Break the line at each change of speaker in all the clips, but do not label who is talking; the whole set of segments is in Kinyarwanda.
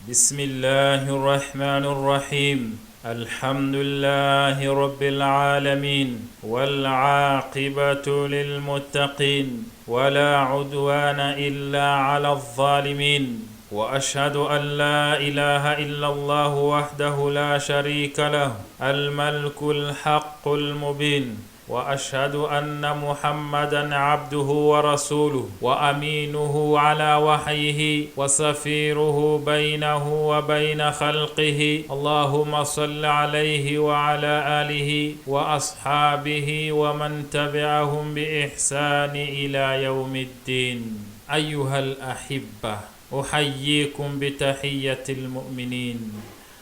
بسم الله الرحمن الرحيم الحمد لله رب العالمين والعاقبة للمتقين ولا عدوان إلا على الظالمين وأشهد أن لا إله إلا الله وحده لا شريك له الملك الحق المبين وأشهد أن محمدًا عبده ورسوله وأمينه على وحيه وسفيره بينه وبين خلقه اللهم صل عليه وعلى آله وأصحابه ومن تبعهم بإحسان إلى يوم الدين. أيها الأحبة، أحييكم بتحية المؤمنين.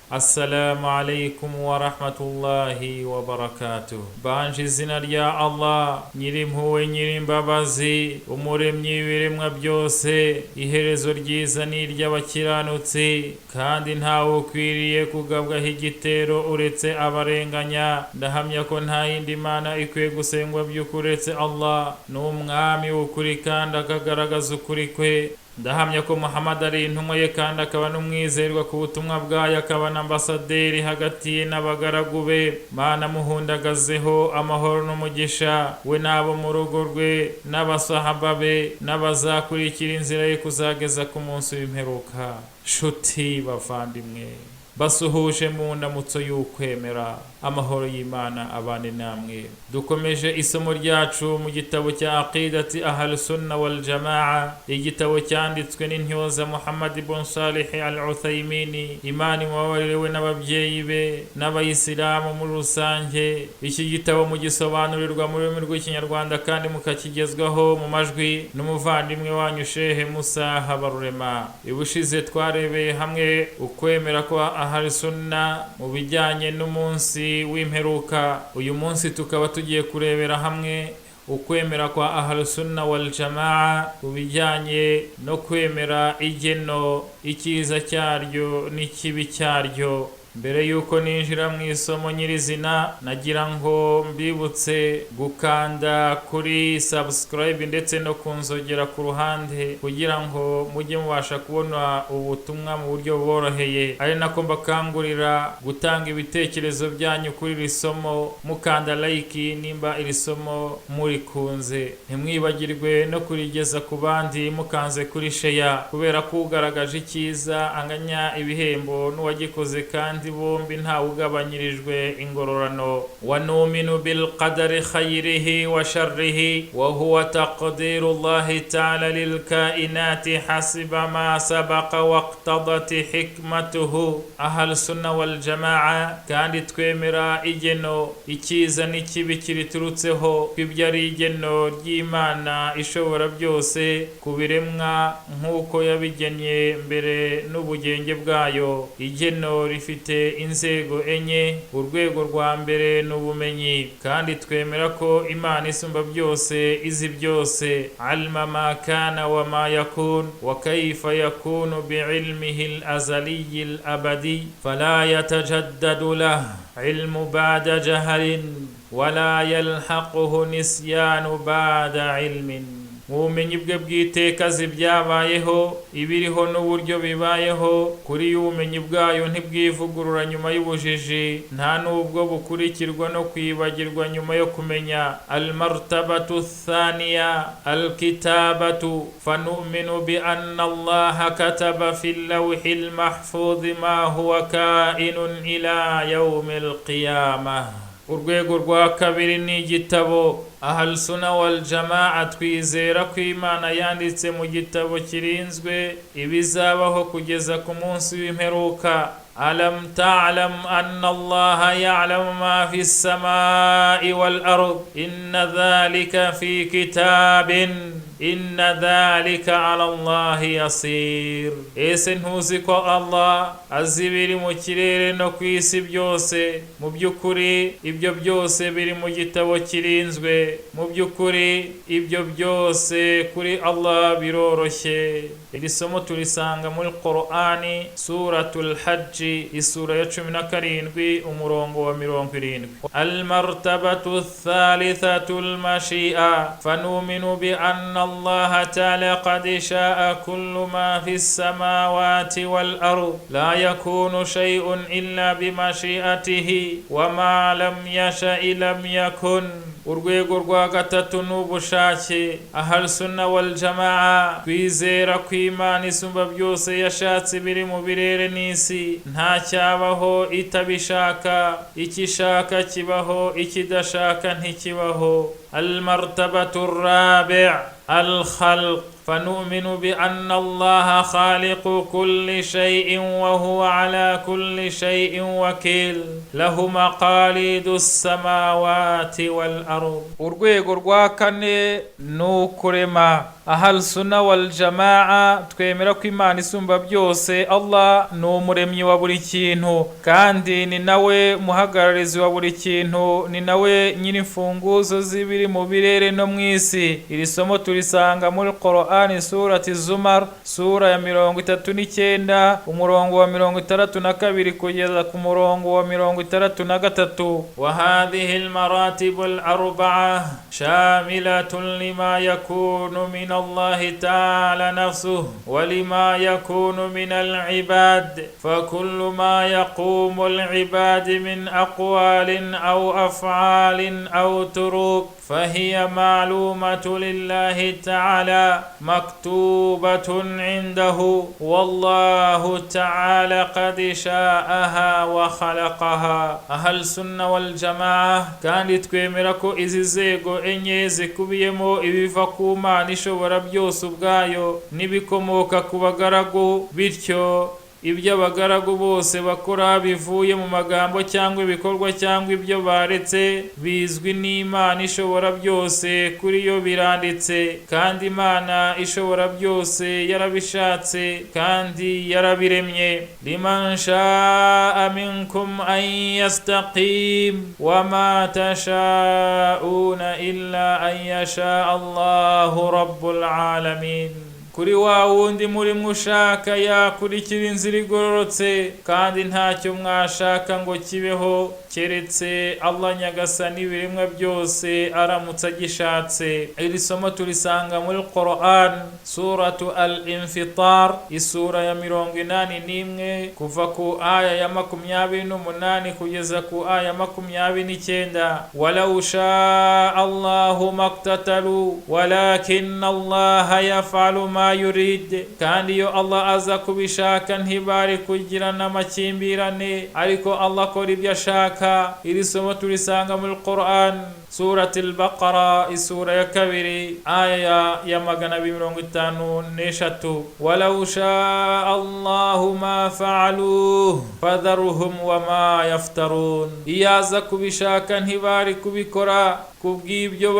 Assalamu alaikum wa rahmatullahi wa barakatuh. Banje izina rya Allah, nyirimpuhwe nyirimbabazi, umuremyi w'ibiremwa byose, iherezo ryiza ni iry'abakiranutsi, kandi ntawe ukwiriye kugabwaho igitero uretse abarenganya. Ndahamya ko nta yindi mana ikwiye gusengwa by'ukuri uretse Allah, ni umwami w'ukuri kandi akagaragaza ukuri kwe. Ndahamya ko Muhammad ari intumwa ye kandi akaba n'umwizerwa ku butumwa bwayo, akaba n'ambasaderi hagati ye n'abagaragu be. Mana muhundagazeho amahoro n'umugisha we n'abo mu rugo rwe n'abasahaba be n'abazakurikira inzira ye kuzageza ku munsi w'imperuka. Shuti bavandimwe, basuhuje mu ndamutso y'ukwemera, amahoro y'Imana abane namwe. Dukomeje isomo ryacu mu gitabo cya Aqidati Ahlus-Sunna wal Jamaa, igitabo cyanditswe n'intyoza Muhammad ibn Salih al-Uthaymeen, Imana imubabarire n'ababyeyi be n'abayisilamu muri rusange. Iki gitabo mugisobanurirwa mu rurimi rw'Ikinyarwanda kandi mukakigezwaho mu majwi n'umuvandimwe wanyu Sheikh Musa Habarurema. Ibushize twarebeye hamwe ukwemera kwa Ahlus-Sunna mu bijyanye n'umunsi w'imperuka. Uyu munsi tukaba tugiye kurebera hamwe ukwemera kwa Ahlus-Sunna wal Jamaa ku bijyanye no kwemera igeno, icyiza cyaryo n'ikibi cyaryo. Mbere yuko ninjira mu isomo nyirizina, nagira ngo mbibutse gukanda kuri subscribe ndetse no kunzogera ku ruhande kugira ngo mujye mubasha kubona ubutumwa mu buryo bworoheye. Ari nako mbakangurira gutanga ibitekerezo byanyu kuri iri somo, mukanda like nimba iri somo murikunze. Ntimwibagirwe no kurigeza ku bandi mukanze kuri share, kubera ko ugaragaje icyiza anganya ibihembo n'uwagikoze, kandi bombi nta ugabanyirijwe ingororano. Wa numinu bil qadari khayrihi wa sharrihi wa huwa taqdiru Allahi ta'ala lil kainati hasiba ma sabaqa waqtadat hikmatuhu. Ahlus-Sunna wal Jamaa kandi twemera igeno, icyiza n'ikibi kiriturutseho, ibyo ari igeno ry'Imana ishobora byose ku biremwa nk'uko yabigennye mbere n'ubugenge bwayo. Igeno rifite inzego enye. Urwego rwa mbere n'ubumenyi, kandi twemera ko Imana isumba byose, izi byose. Alma ma kana wa ma yakun wa kayfa yakunu bi'ilmihi al-azali al-abadi fala yatajaddadu lahu ilmu ba'da jahalin wala yalhaquhu nisyanu ba'da ilmin. Mu bumenyi bwe bw'iteka zibyabayeho, ibiriho n'uburyo bibayeho. Kuri y'ubumenyi bwayo ntibwivugurura nyuma y'ubujiji, nta n'ubwo bukurikirwa no kwibagirwa nyuma yo kumenya. Al-martabatu thaniya al-kitabatu, fanu'minu bi anna Allah kataba fil lawhil mahfuz ma huwa kainun ila yawmil qiyamah. Urwego rwa kabiri ni igitabo. Ahlus-Sunna wal Jamaa twizera ko Imana yanditse mu gitabo kirinzwe ibizabaho kugeza ku munsi w'imperuka. Alam ta'lam anna Allah ya'lamu ma fi as-samaa'i wal ard, inna dhalika fi kitabin, inna dhalika 'ala Allah yasir. Ese ntuzi ko Allah azi ibiri mu kirere no ku isi byose? Mu by'ukuri ibyo byose biri mu gitabo kirinzwe. Mu by'ukuri ibyo byose kuri Allah biroroshye. Iri somo turisanga muri Qur'ani, suratul Hajj, isura ya 17 umurongo wa 70. Al-martabatu thalithatu al-mashi'a, fanuminu bi anna الله تعالى قد شاء كل ما في السماوات والأرض لا يكون شيء إلا بمشيئته وما لم يشأ لم يكن. urwego rwa gatatu n'ubushake. Ahal sunna wal jamaa kwizera kw'Imana isumba byose yashatse biri mu birere n'isi, nta cyabaho itabishaka, ikishaka kibaho, ikidashaka ntikibaho. Al-martabatu ar-rabi' al-khalq. فنؤمن بأن الله خالق كل شيء وهو على كل شيء وكيل له مقاليد السماوات والأرض. urwego rwa kane n'ukurema. Ahal sunna wal jamaa twemera ko Imana isumba byose Allah ni umuremyi wa buri kintu, kandi ni nawe muhagararizi wa buri kintu, ni nawe nyiri imfunguzo z'ibiri mu birere no mu isi. Iri somo turisanga muri Qur'ani surati Zumar sura ya 39 umurongo wa 62 kugeza ku murongo wa 63. Wa hadhihi al-maratib al-arba'a shamilatun lima yakunu min الله تعالى نفسه ولما يكون من العباد، فكل ما يقوم العباد من أقوال أو أفعال أو تروك فهي معلومة لله تعالى مكتوبة عنده، والله تعالى قد شاءها وخلقها. أهل السنة والجماعة كانت كويمركو إزيزيغو إنيزي كوبيمو إبيفاكو ما nishobora byose ubwayo n'ibikomoka ku bagaragu, bityo ibyo abagaragu bose bakora bivuye mu magambo cyangwa ibikorwa cyangwa ibyo baretse bizwi n'Imana ishobora byose kuri yo biranditse, kandi Imana ishobora byose yarabishatse kandi yarabiremye. liman sha'a minkum an yastaqim wa ma tasha'una illa an yasha Allahu rabbul alamin. kuri wa wundi muri mushaka yakurikira inzira igororotse, kandi ntacyo mwashaka ngo kibeho keretse Allah nyagasani ibiremwa byose aramutse agishatse. Iri somo turisanga muri Qur'an suratu al-Infitar isura ya 81 kuva ku aya ya 28 kugeza ku aya 29. walau sha Allahu maktatalu walakin Allah yaf'alu ma yurid. kandi iyo Allah aza kubishaka ntibari kugirana amakimbirane, ariko Allah akora ibyo ashaka. iri somo turisanga muri Qur'an surati al-Baqara isura ya 2 aya ya 253. walau sha Allahu ma fa'aluhu fadharuhum wa ma yaftarun. iyo aza kubishaka ntibari kubikora, kubw'ibyo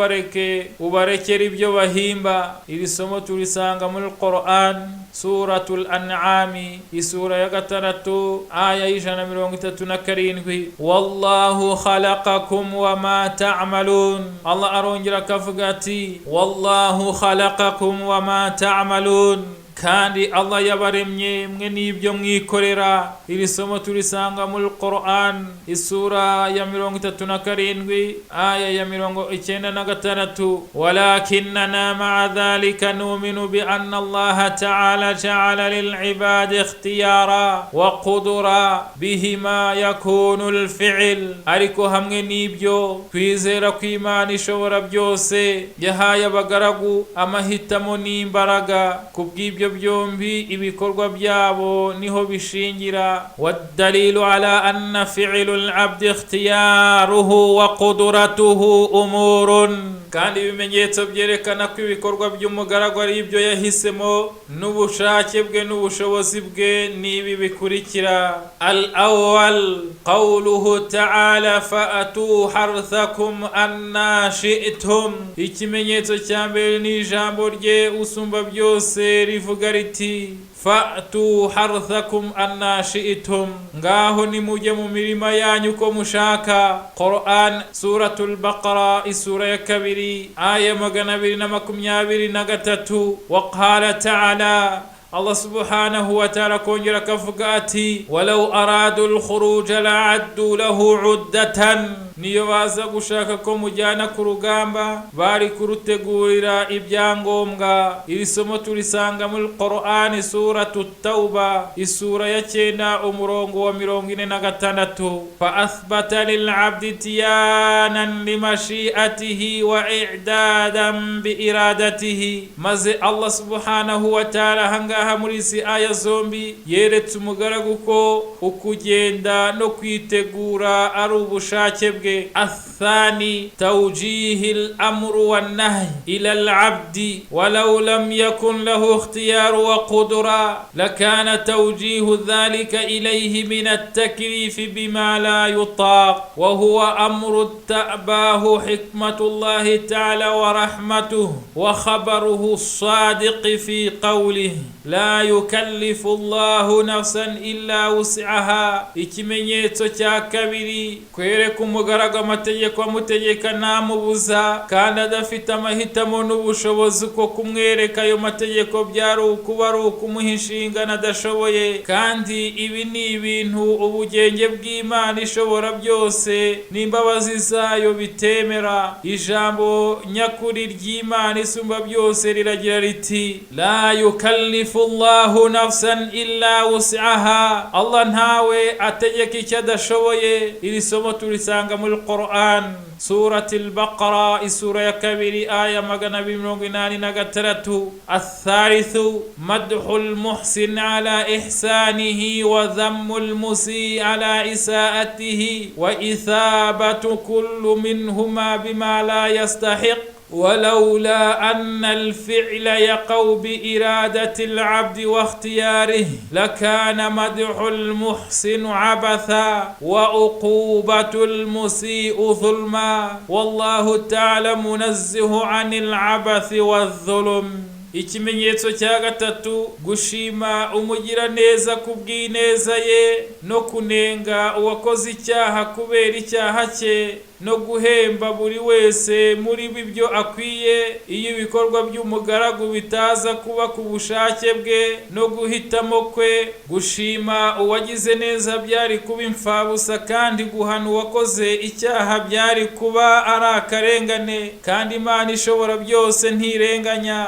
ubarekera ibyo bahimba. iri somo turisanga muri Qur'an suratul An'am isura ya 3 aya ya 137. wallahu khalaqakum wa ma ta'malun. Allah arongera akavuga ati wallahu khalaqakum wa ma ta'malun, kandi Allah yabaremye mwe n'ibyo mwikorera. iri somo turisanga muri Qur'an isura ya 37 aya ya 96. walakinna ma'a dhalika nu'minu bi anna Allah ta'ala ja'ala lil ibadi ikhtiyara wa qudura bihima yakunu al fi'l. ariko hamwe n'ibyo twizera ko Imana ishobora byose yahaye abagaragu amahitamo n'imbaraga, kubw'ibyo byombi ibikorwa byabo niho bishingira. wadalilu ala anna fi'lu al-abd ikhtiyaruhu wa qudratuhu umurun. kandi ibimenyetso byerekana ko ibikorwa by'umugaragu ari ibyo yahisemo n'ubushake bwe n'ubushobozi bwe n'ibi bikurikira. al-awwal qawluhu ta'ala fa'atu harthakum anna shi'tum. ikimenyetso cya mbere ni ijambo rye usumba byose rivuga riti fa'tu harthakum anna shi'tum, ngaho nimujye mu mirima yanyu ko mushaka. Qur'an suratul Baqara isura ya 2 aya 223. wa qala ta'ala, Allah subhanahu wa ta'ala kongera kavuga ati walau aradu al-khuruj la'addu lahu 'uddatan niyo baza gushaka ko mujyana ku rugamba bari kurutegurira ibyangombwa. Iri somo turisanga muri Qur'ani suratu Tauba isura ya 9 umurongo wa 46. Fa athbata lil abdi tiyanan limashiatihi wa i'dadan bi iradatihi. Maze Allah subhanahu wa ta'ala hangaha muri si aya zombi yeretse umugaragu ko ukugenda no kwitegura ari ubushake bwe. Athani tawjihil amru wan nahy ila al abdi walau lam yakun lahu ikhtiyar wa qudra lakana tawjihu dhalika ilayhi min at-taklif bima la yutaq wa huwa amru ta'bahu hikmatullahi ta'ala wa rahmatuhu wa khabaruhu as-sadiq fi qawlihi la yukallifu Allahu nafsan illa wus'aha. Ikimenyetso cya kabiri kwereka umugaragu amategeko amutegeka ntamubuza kandi adafite amahitamo n'ubushobozi ko kumwereka ayo mategeko byari ukuba ari ukumuha inshingano adashoboye. Kandi ibi ni ibintu ubugenge bw'Imana ishobora byose n'imbabazi zayo bitemera. Ijambo nyakuri ry'Imana isumba byose riragira riti la yukallifu Allahu nafsan illa wus'aha. Allah ntawe ategeka icyo adashoboye. Iri somo turisanga muri Qur'an surati al-Baqara isura ya 2 aya 286. Athalithu madhul muhsin ala ihsanihi wa dhammul musii ala isaatihi wa ithabatu kullu minhuma bima la yastahiq ولولا أن الفعل يقع بإرادة العبد واختياره لكان مدح المحسن عبثا وعقوبة المسيء ظلما والله تعالى منزه عن العبث والظلم. Ikimenyetso cya gatatu gushima umugira neza kubw'ineza ye no kunenga uwakoze icyaha kubera icyaha cye no guhemba buri wese muri bibyo akwiye. Iyo ibikorwa by'umugaragu bitaza kuba ku bushake bwe no guhitamo kwe, gushima uwagize neza byari kuba imfabusa kandi guhana uwakoze icyaha byari kuba ari akarengane. Kandi Imana ishobora byose ntirenganya.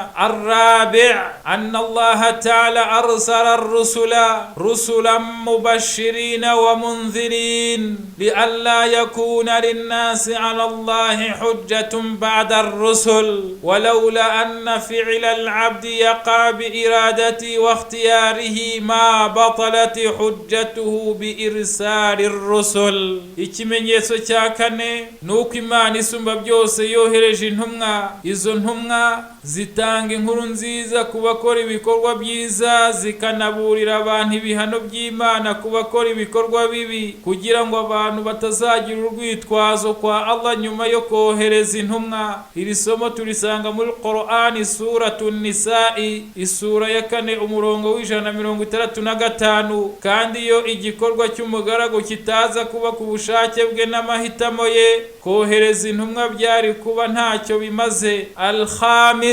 الرابع أن الله تعالى أرسل الرسل رسلا مبشرين ومنذرين لئلا يكون للناس على الله حجة بعد الرسل ولولا أن فعل العبد يقع بإرادته واختياره ما بطلت حجته بإرسال الرسل. Ikimenyetso cya kane nuko Imana isumba byose yohereje intumwa. Izo ntumwa zitanga inkuru nziza ku bakora ibikorwa byiza zikanaburira abantu ibihano by'Imana ku bakora ibikorwa bibi kugira ngo abantu batazagira urwitwazo kwa Allah nyuma yo kohereza intumwa. Iri somo turisanga muri Qur'ani suratu Nisa'i isura ya 4 umurongo w'165. Kandi iyo igikorwa cy'umugaragu kitaza kuba ku bushake bwe n'amahitamo ye, kohereza intumwa byari kuba ntacyo bimaze. Al-Khamis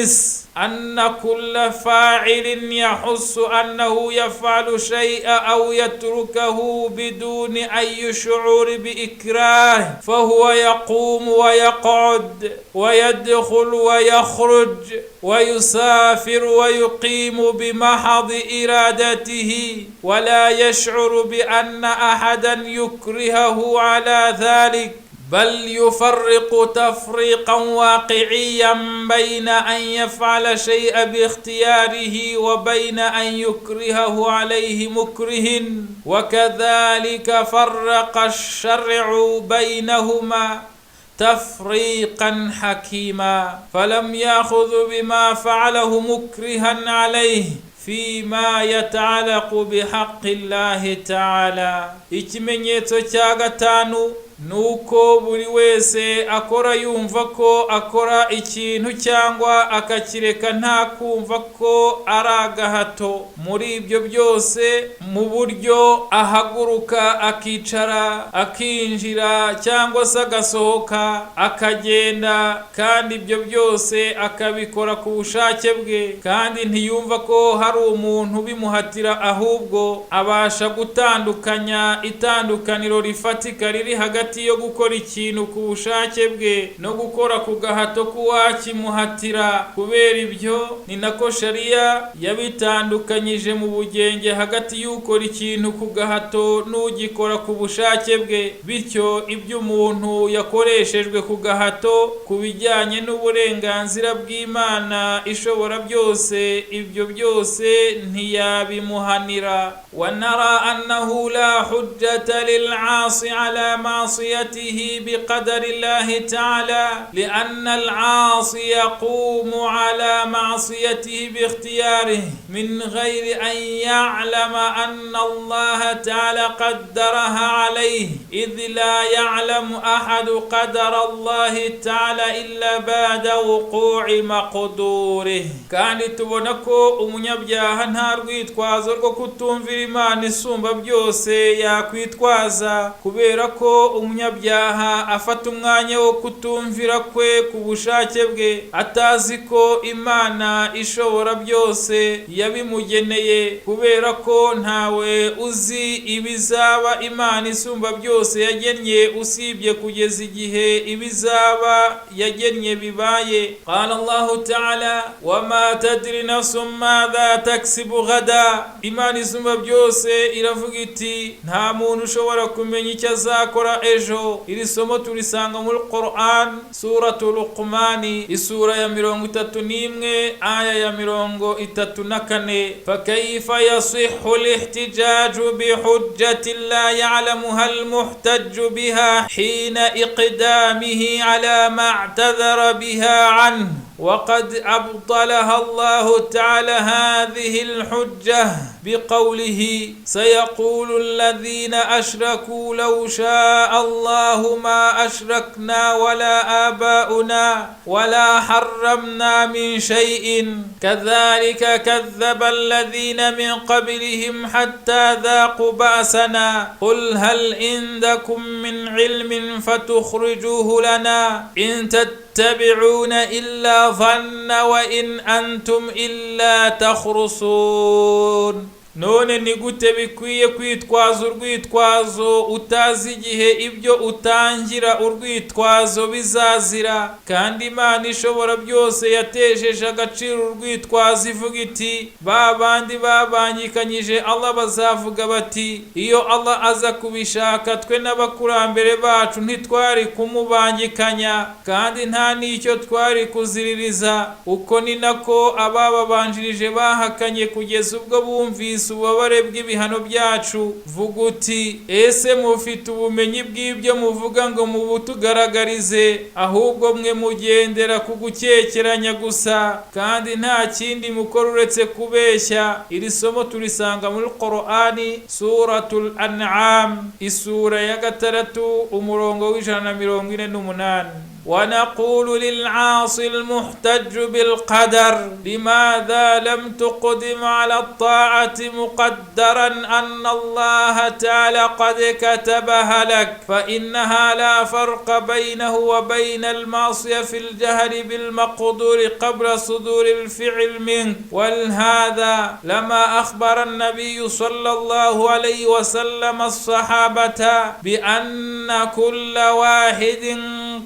أن كل فاعل يحس أنه يفعل شيئا أو يتركه بدون أي شعور بإكراه فهو يقوم ويقعد ويدخل ويخرج ويسافر ويقيم بمحض إرادته ولا يشعر بأن أحدا يكرهه على ذلك بل يفرق تفريقا واقعيا بين أن يفعل شيئا باختياره وبين أن يكرهه عليه مكره وكذلك فرق الشرع بينهما تفريقا حكيما فلم يأخذ بما فعله مكرها عليه فيما يتعلق بحق الله تعالى. Ikimenyetso cya gatanu nuko buri wese akora yumva ko akora ikintu cyangwa akakireka nta kumva ko ari agahato. Muri ibyo byose mu buryo ahaguruka akicara akinjira cyangwa se agasohoka akagenda, kandi ibyo byose akabikora ku bushake bwe kandi ntiyumva ko hari umuntu bimuhatira, ahubwo abasha gutandukanya itandukaniro rifatika riri hagati hagati yo gukora ikintu ku bushake bwe no gukora ku gahato k'uwakimuhatira. Kubera ibyo ni nako sharia yabitandukanyije mu bugenge hagati y'ukora ikintu ku gahato n'ugikora ku bushake bwe. Bityo ibyo umuntu yakoreshejwe ku gahato ku bijyanye n'uburenganzira bw'Imana ishobora byose, ibyo byose ntiyabimuhanira. ونرى أنه لا حجة للعاصي على معصيته بقدر الله تعالى، لأن العاصي يقوم على معصيته باختياره من غير أن يعلم أن الله تعالى قدرها عليه، إذ لا يعلم أحد قدر الله تعالى إلا بعد وقوع مقدوره. kandi tubona ko umunyabyaha nta rwitwazo rwo kutumvira Imana isumba byose yakwitwaza, kubera ko umunyabyaha afata umwanya wo kutumvira kwe ku bushake bwe atazi ko Imana ishobora byose yabimugeneye, kubera ko ntawe uzi ibizaba Imana isumba byose yagennye usibye kugeza igihe ibizaba yagennye bibaye. Qala Allahu ta'ala wama tadri nafsun madha taksibu ghada. Imana isumba byose iravuga iti nta muntu ushobora kumenya icyo azakora ejo. Iri somo turisanga muri Qur'an suratul Luqman isura ya 31 aya ya 34. Fakayfa yasihhu al-ihtijaju bihujjati la ya'lamuha al-muhtajju biha hina iqdamihi ala ma i'tadhara biha anhu وقد أبطلها الله تعالى هذه الحجة بقوله سيقول الذين أشركوا لو شاء الله ما أشركنا ولا آباؤنا ولا حرمنا من شيء كذلك كذب الذين من قبلهم حتى ذاقوا بأسنا قل هل عندكم من علم فتخرجوه لنا إن تتبعون إلا ظن وإن أنتم إلا تخرصون. none ni gute bikwiye kwitwaza urwitwazo utazi igihe ibyo utangira urwitwazo bizazira? Kandi Imana ishobora byose yatejeje agaciro urwitwazo ivuga iti ba bandi babangikanyije Allah bazavuga bati iyo Allah aza kubishaka twe n'abakurambere bacu ntitwari kumubangikanya kandi nta n'icyo twari kuziririza. Uko ni nako abababanjirije bahakanye kugeza ubwo bumvise ububabare bw'ibihano byacu. Vuga uti ese mufite ubumenyi bw'ibyo muvuga ngo mubutugaragarize? Ahubwo mwe mugendera ku gukekeranya gusa kandi nta kindi mukora uretse kubeshya. Iri somo turisanga muri Qur'ani suratul An'am isura ya 3 umurongo w'148. ونقول للعاصي المحتج بالقدر لماذا لم تقدم على الطاعة مقدرا أن الله تعالى قد كتبها لك فإنها لا فرق بينه وبين المعصية في الجهل بالمقدور قبل صدور الفعل منك. ولهذا لما أخبر النبي صلى الله عليه وسلم الصحابة بأن كل واحد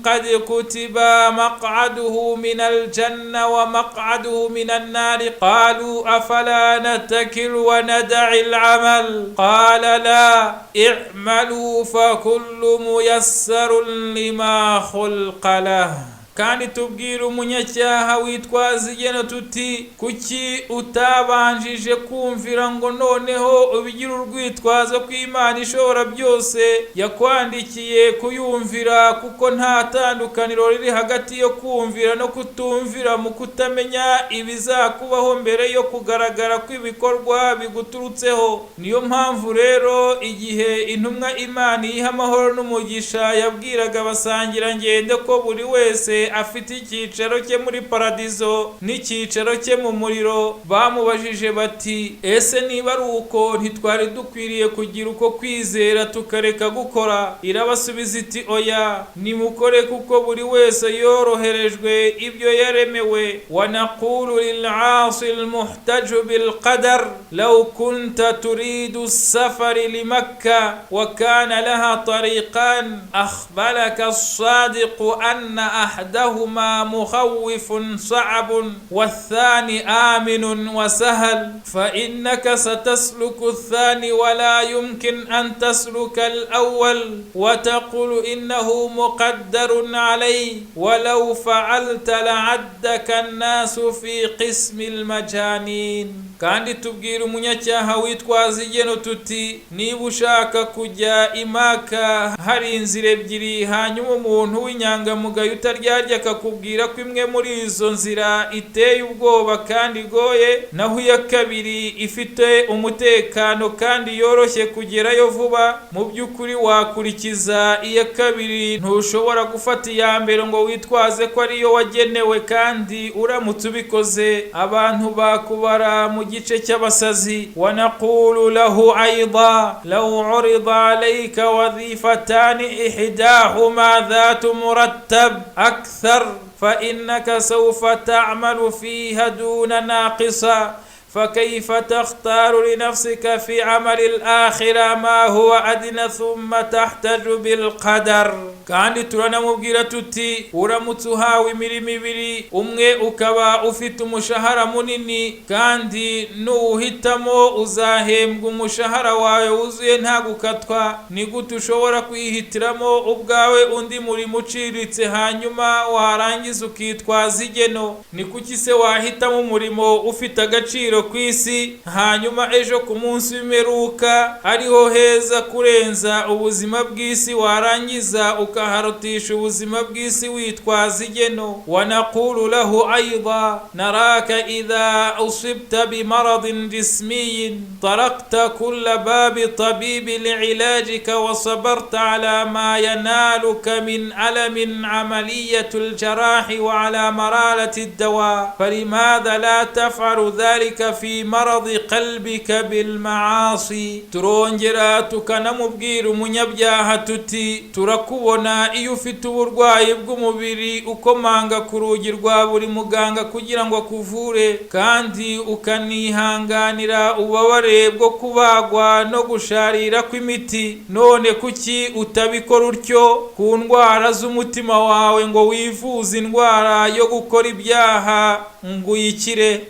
قد كتب مقعده من الجنة ومقعده من النار قالوا أفلا نتكل وندع العمل؟ قال لا اعملوا فكل ميسر لما خلق له. kandi tubwira umunyacyaha witwaza igeno tuti kuki utabanjije kumvira ngo noneho ubigira urwitwazo kw'Imana ishobora byose yakwandikiye kuyumvira, kuko nta tandukaniro riri hagati yo kumvira no kutumvira mu kutamenya ibizakubaho mbere yo kugaragara kw'ibikorwa biguturutseho. Niyo mpamvu rero igihe intumwa Imana iha amahoro n'umugisha yabwiraga abasangira ngende ko buri wese wese afite icyicaro cye muri paradizo n'icyicaro cye mu muriro. Bamubajije bati, ese niba ari uko ntitwari dukwiriye kugira uko kwizera tukareka gukora? Irabasubiza iti, oya, nimukore kuko buri wese yoroherejwe ibyo yaremewe. Wa naqulu lil 'asi al muhtaj bil qadar law kunta turidu as-safar li Makkah wa kana laha tariqan akhbaraka as-sadiq anna ahdahuma mukhawwifun sa'bun wath-thani aminun wa sahal fa innaka satasluku ath-thani wa la yumkin an tasluka al-awwal wa taqulu innahu muqaddarun alayhi wa law fa'alta la'addaka an-nasu fi qismi al-majanin. Kandi tubwira umunyacyaha witwaza igeno tuti, niba ushaka kujya i Maka hari inzira ebyiri, hanyuma umuntu w'inyangamugayo utaryarya akakubwira ko imwe muri izo nzira iteye ubwoba kandi igoye, naho iya kabiri ifite umutekano kandi yoroshye kugerayo vuba, mu by'ukuri wakurikiza iya kabiri. Ntushobora gufata iya mbere ngo witwaze ko ariyo wagenewe, kandi uramutse ubikoze abantu bakubara mu gice cy'abasazi. Wa naqulu lahu ayda law urida alayka wadhifatani ihdahuma dhatu murattab akthar fa innaka sawfa ta'malu fiha duna naqisa فكيف تختار لنفسك في عمل الآخرة ما هو أدنى ثم تحتج بالقدر. kandi turanamubwira tuti, uramutse uhawe imirimo ibiri, umwe ukaba ufite umushahara munini kandi nuwuhitamo uzahembwa umushahara wawe wuzuye nta gukatwa, ni gute ushobora kwihitiramo ubwawe undi murimo uciriritse hanyuma warangiza ukitwaza igeno? Ni kuki se wahitamo umurimo ufite agaciro ku isi, hanyuma ejo ku munsi w'imperuka ariho heza kurenza ubuzima bw'isi warangiza ukaharutisha ubuzima bw'isi witwaza igeno? Wa naqulu lahu ayda naraka idha usibta bimaradin jismiyin tarakta kulla babi tabibi li'ilajika wa sabarta ala ma yanaluka min alamin amaliyatul jarahi wa ala maralati ad-dawa falimadha la taf'alu dhalika fi maradi qalbika bil maasi. Turongera tukanamubwira umunyabyaha tuti, turakubona iyo ufite uburwayi bw'umubiri ukomanga ku rugi rwa buri muganga kugira ngo akuvure, kandi ukanihanganira ububabare bwo kubagwa no gusharira kw'imiti. None kuki utabikora utyo ku ndwara z'umutima wawe ngo wivuze indwara yo gukora ibyaha ngo uyikire?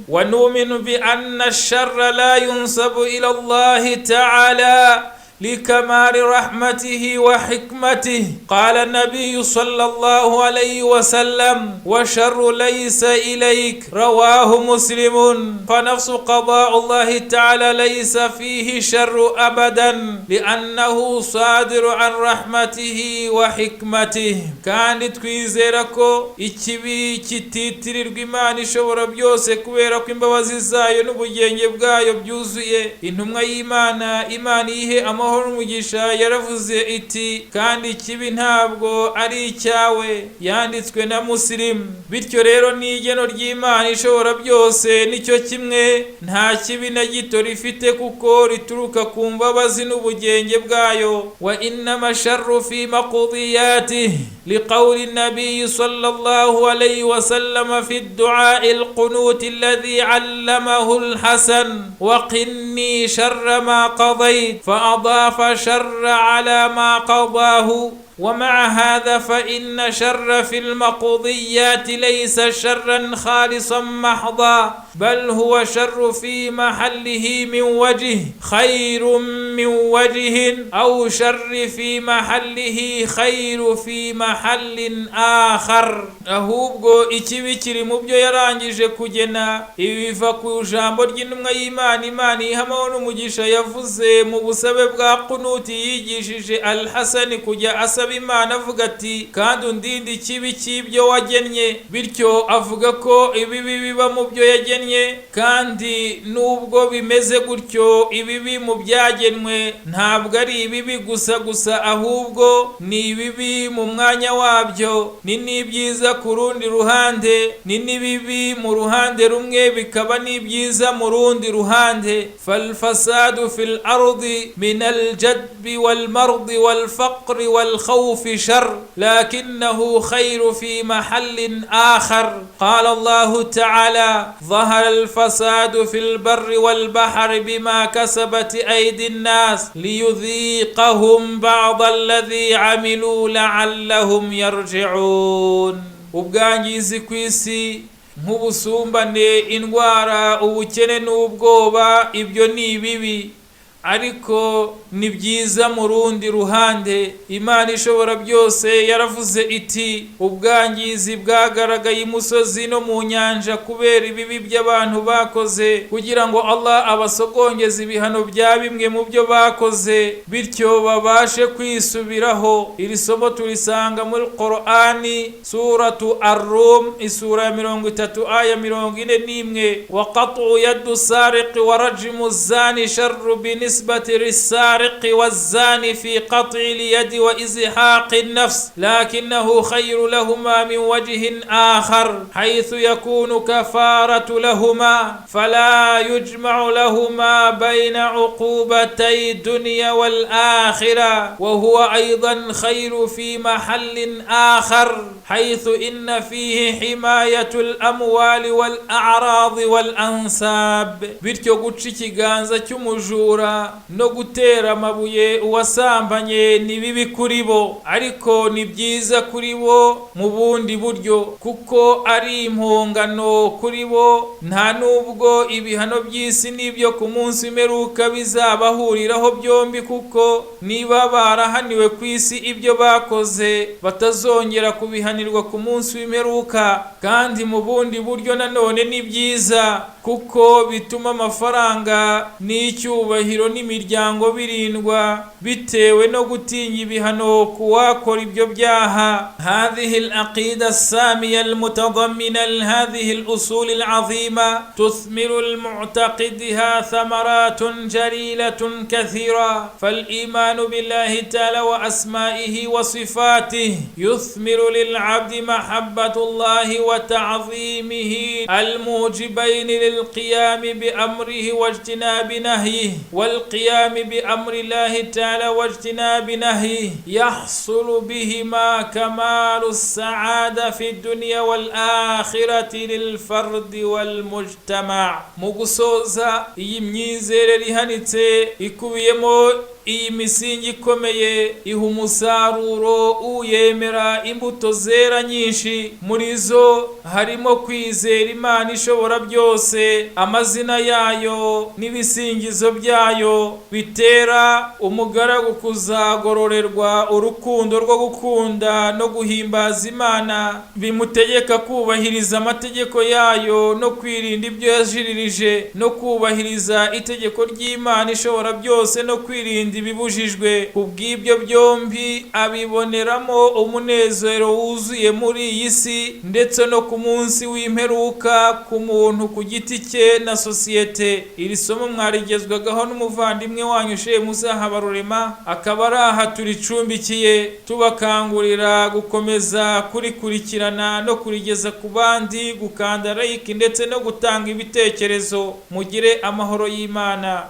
wa nu'minu bi anna ash-sharra la yunsabu ila Allah ta'ala لكمال رحمته وحكمته. قال النبي صلى الله عليه وسلم وشر ليس إليك رواه مسلم. فنفس قضاء الله تعالى ليس فيه شر أبدا لأنه صادر عن رحمته وحكمته. kandi twizera ko ikibi kititirirwa Imana ishobora byose kubera ko imbabazi zayo n'ubugenge bwayo byuzuye. Intumwa y'Imana, Imana ihe amahoro n'umugisha, yaravuze iti, kandi ikibi ntabwo ari icyawe, yanditswe na Muslim. Bityo rero n'igeno ry'Imana ishobora byose nicyo kimwe, nta kibi na gito rifite kuko rituruka ku mbabazi n'ubugenge bwayo. Wa innama sharru fi maqdiyatihi liqawli an-nabiy sallallahu alayhi wa sallam fi ad-du'a al-qunut alladhi 'allamahu al-Hasan wa qinni sharra ma qadayt fa فشر على ما قضاه. ومع هذا فإن شر في المقضيات ليس شرا خالصا محضا، بل هو شر في محله من وجه خير من وجه، أو شر في محله خير في محل آخر. ahubwo ikibi kiri mu byo yarangije kugena. Ibi biva ku ijambo ry'intumwa y'Imana, Imana ihamaho n'umugisha, yavuze mu busabe bwa kunuti yigishije Al-Hasan kujya asaba asaba Imana avuga ati kandi undinde ikibi cy'ibyo wagennye. Bityo avuga ko ibibi biba mu byo yagennye, kandi nubwo bimeze gutyo ibibi mu byagenwe ntabwo ari ibibi gusa ahubwo ni ibibi mu mwanya wabyo. Ni n'ibyiza ku rundi ruhande, ni n'ibibi mu ruhande rumwe bikaba n'ibyiza mu rundi ruhande. falfasadu fil ardi min aljadbi walmardi walfaqri walkhawfi shar lakinnahu khayru fi mahallin akhar. qala Allahu ta'ala ظهر الفساد في البر والبحر بما كسبت أيدي الناس ليذيقهم بعض الذي عملوا لعلهم يرجعون. ubwangizi ku isi nk'ubusumbane, indwara, ubukene n'ubwoba, ibyo ni ibibi, ariko ni byiza mu rundi ruhande. Imana ishobora byose yaravuze iti ubwangizi bwagaragaye imusozi no mu nyanja kubera ibibi by'abantu bakoze, kugira ngo Allah abasogongeze ibihano bya bimwe mu byo bakoze, bityo babashe kwisubiraho. Iri somo turisanga muri Qur'ani, suratu Ar-Rum, isura ya 30 aya 41. wa qat'u yadu sariqi wa rajmu zani sharru binisbati للسارق والزاني في قطع اليد وإزحاق النفس لكنه خير لهما من وجه آخر حيث يكون كفارة لهما فلا يجمع لهما بين عقوبتي الدنيا والآخرة وهو أيضا خير في محل آخر حيث إن فيه حماية الأموال والأعراض والأنساب. bityo guca ikiganza cy'umujura no gutera amabuye uwasambanye ni bibi kuri bo, ariko ni byiza kuri bo mu bundi buryo, kuko ari impongano kuri bo. nta nubwo ibihano by'isi n'ibyo ku munsi w'imperuka bizabahuriraho byombi, kuko niba barahaniwe ku isi ibyo bakoze batazongera kubihanirwa ku munsi w'imperuka. kandi mu bundi buryo nanone ni byiza, kuko bituma amafaranga n'icyubahiro n'imiryango birindwa bitewe no gutinya ibihano kuwakora ibyo byaha. هذه العقيدة السامية المتضمنة لهذه الأصول العظيمة تثمر المعتقدها ثمرات جليلة كثيرة. فالإيمان بالله تعالى وأسمائه وصفاته يثمر للعبد محبة الله وتعظيمه الموجبين للقيام بأمره واجتناب نهيه، والقيام بأمر الله تعالى واجتناب نهيه يحصل بهما كمال السعادة في الدنيا والآخرة للفرد والمجتمع. mugusoza iyi myizerere ihanitse ikubiyemo iyi misingi ikomeye iha umusaruro uyemera imbuto zera nyinshi. muri zo harimo kwizera Imana ishobora byose, amazina yayo n'ibisingizo byayo bitera umugaragu kuzagororerwa urukundo rwo gukunda no guhimbaza Imana, bimutegeka kubahiriza amategeko yayo no kwirinda ibyo yajiririje, no kubahiriza itegeko ry'Imana ishobora byose no kwirinda ibibujijwe. kubw'ibyo byombi abiboneramo umunezero wuzuye muri iyi si ndetse no ku munsi w'imperuka ku muntu ku giti cye na sosiyete. iri somo mwarigezwagaho n'umuvandimwe wanyu Sheikh Musa Habarurema, akaba ari aha turicumbikiye, tubakangurira gukomeza kurikurikirana no kurigeza ku bandi, gukanda like ndetse no gutanga ibitekerezo. mugire amahoro y'Imana.